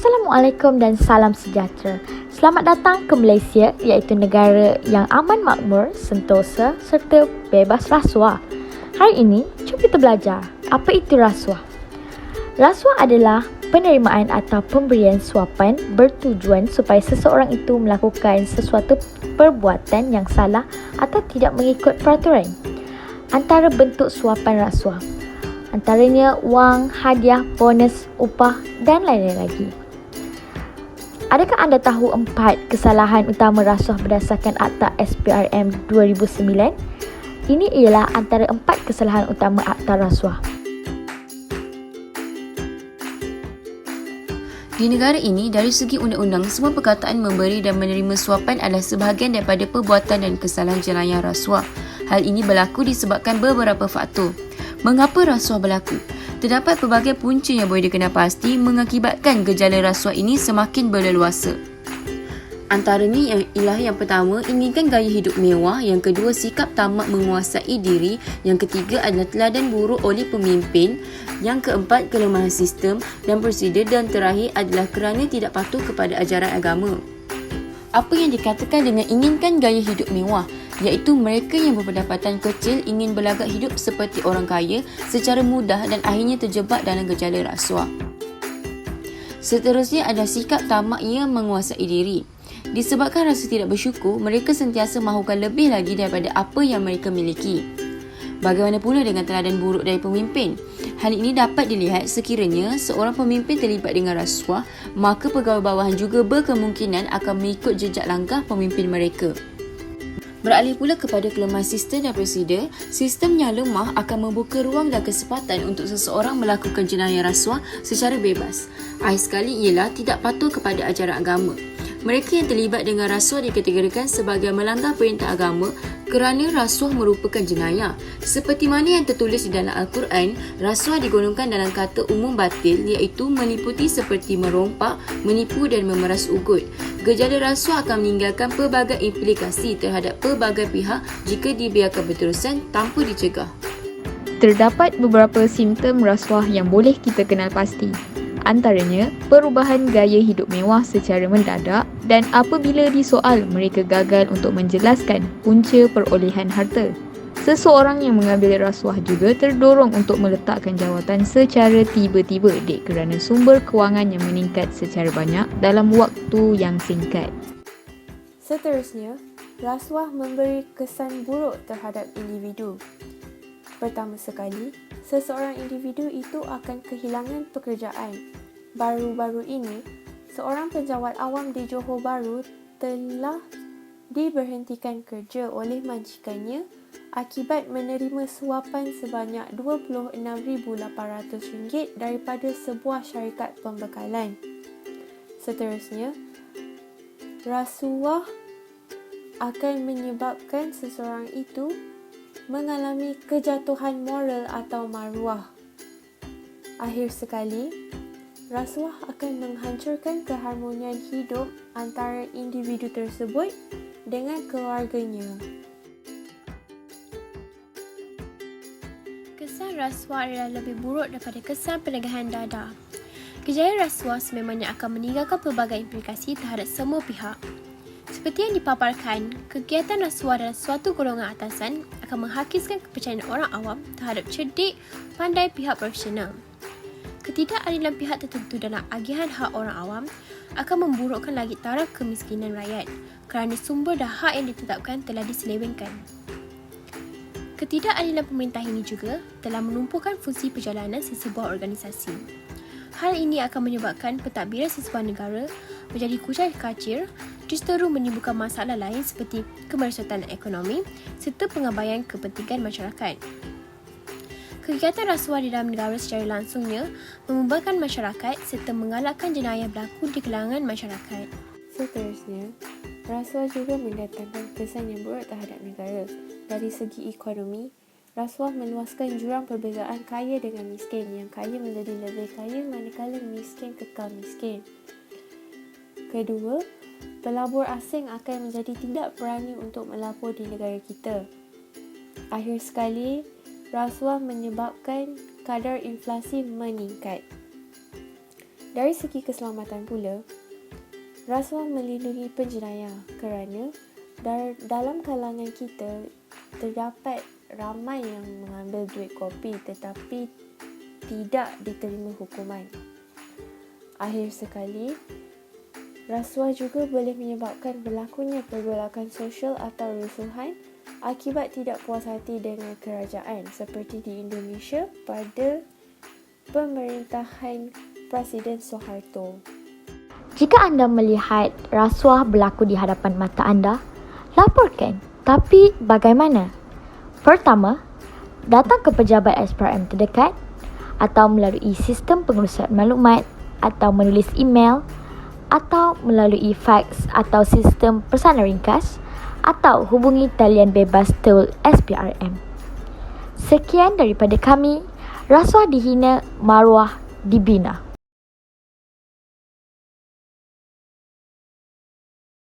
Assalamualaikum dan salam sejahtera. Selamat datang ke Malaysia, iaitu negara yang aman makmur, sentosa serta bebas rasuah. Hari ini, cuba kita belajar apa itu rasuah. Rasuah adalah penerimaan atau pemberian suapan bertujuan supaya seseorang itu melakukan sesuatu perbuatan yang salah atau tidak mengikut peraturan. Antara bentuk suapan rasuah, antaranya wang, hadiah, bonus, upah dan lain-lain lagi. Adakah anda tahu 4 kesalahan utama rasuah berdasarkan Akta SPRM 2009? Ini ialah antara 4 kesalahan utama Akta Rasuah. Di negara ini, dari segi undang-undang, semua perkataan memberi dan menerima suapan adalah sebahagian daripada perbuatan dan kesalahan jenayah rasuah. Hal ini berlaku disebabkan beberapa faktor. Mengapa rasuah berlaku? Terdapat pelbagai punca yang boleh dikenal pasti mengakibatkan gejala rasuah ini semakin berleluasa. Antaranya ialah yang pertama, inginkan gaya hidup mewah. Yang kedua, sikap tamak menguasai diri. Yang ketiga adalah teladan buruk oleh pemimpin. Yang keempat, kelemahan sistem dan prosedur. Dan terakhir adalah kerana tidak patuh kepada ajaran agama. Apa yang dikatakan dengan inginkan gaya hidup mewah? Iaitu mereka yang berpendapatan kecil ingin berlagak hidup seperti orang kaya secara mudah dan akhirnya terjebak dalam gejala rasuah. Seterusnya adalah sikap tamak yang menguasai diri. Disebabkan rasa tidak bersyukur, mereka sentiasa mahukan lebih lagi daripada apa yang mereka miliki. Bagaimana pula dengan teladan buruk dari pemimpin? Hal ini dapat dilihat sekiranya seorang pemimpin terlibat dengan rasuah, maka pegawai bawahan juga berkemungkinan akan mengikut jejak langkah pemimpin mereka. Beralih pula kepada kelemahan sistem dan prosedur, sistem yang lemah akan membuka ruang dan kesempatan untuk seseorang melakukan jenayah rasuah secara bebas. Akhir sekali ialah tidak patuh kepada ajaran agama. Mereka yang terlibat dengan rasuah dikategorikan sebagai melanggar perintah agama kerana rasuah merupakan jenayah. Seperti mana yang tertulis di dalam Al-Quran, rasuah digolongkan dalam kata umum batil, iaitu meliputi seperti merompak, menipu dan memeras ugut. Gejala rasuah akan meninggalkan pelbagai implikasi terhadap pelbagai pihak jika dibiarkan berterusan tanpa dicegah. Terdapat beberapa simptom rasuah yang boleh kita kenal pasti. Antaranya, perubahan gaya hidup mewah secara mendadak dan apabila disoal mereka gagal untuk menjelaskan punca perolehan harta. Seseorang yang mengambil rasuah juga terdorong untuk meletakkan jawatan secara tiba-tiba kerana sumber kewangan yang meningkat secara banyak dalam waktu yang singkat. Seterusnya, rasuah memberi kesan buruk terhadap individu. Pertama sekali, seseorang individu itu akan kehilangan pekerjaan. Baru-baru ini, seorang penjawat awam di Johor Bahru telah diberhentikan kerja oleh majikannya akibat menerima suapan sebanyak RM26,800 daripada sebuah syarikat pembekalan. Seterusnya, rasuah akan menyebabkan seseorang itu mengalami kejatuhan moral atau maruah. Akhir sekali, rasuah akan menghancurkan keharmonian hidup antara individu tersebut dengan keluarganya. Kesan rasuah adalah lebih buruk daripada kesan penagahan dada. Gejala rasuah sememangnya akan meninggalkan pelbagai implikasi terhadap semua pihak. Seperti yang dipaparkan, kegiatan rasuah dalam suatu golongan atasan akan menghakiskan kepercayaan orang awam terhadap cerdik, pandai pihak profesional. Ketidakadilan pihak tertentu dalam agihan hak orang awam akan memburukkan lagi taraf kemiskinan rakyat kerana sumber dan hak yang ditetapkan telah diselewengkan. Ketidakadilan pemerintah ini juga telah menumpukan fungsi perjalanan sesebuah organisasi. Hal ini akan menyebabkan pentadbiran sesebuah negara menjadi kucar-kacir, justeru menimbulkan masalah lain seperti kemerosotan ekonomi serta pengabaian kepentingan masyarakat. Kegiatan rasuah di dalam negara secara langsungnya membebankan masyarakat serta mengalahkan jenayah berlaku di kalangan masyarakat. Seterusnya, rasuah juga mendatangkan kesan yang buruk terhadap negara. Dari segi ekonomi, rasuah meluaskan jurang perbezaan kaya dengan miskin. Yang kaya menjadi lebih kaya manakala miskin kekal miskin. Kedua, pelabur asing akan menjadi tidak berani untuk melabur di negara kita. Akhir sekali, rasuah menyebabkan kadar inflasi meningkat. Dari segi keselamatan pula, rasuah melindungi penjenayah kerana dalam kalangan kita terdapat ramai yang mengambil duit kopi tetapi tidak diterima hukuman. Akhir sekali, rasuah juga boleh menyebabkan berlakunya pergolakan sosial atau rusuhan akibat tidak puas hati dengan kerajaan seperti di Indonesia pada pemerintahan Presiden Soeharto. Jika anda melihat rasuah berlaku di hadapan mata anda, laporkan. Tapi bagaimana? Pertama, datang ke pejabat SPRM terdekat atau melalui sistem pengurusan maklumat atau menulis email atau melalui fax atau sistem pesanan ringkas atau hubungi talian bebas tool SPRM. Sekian daripada kami. Rasuah dihina, maruah dibina.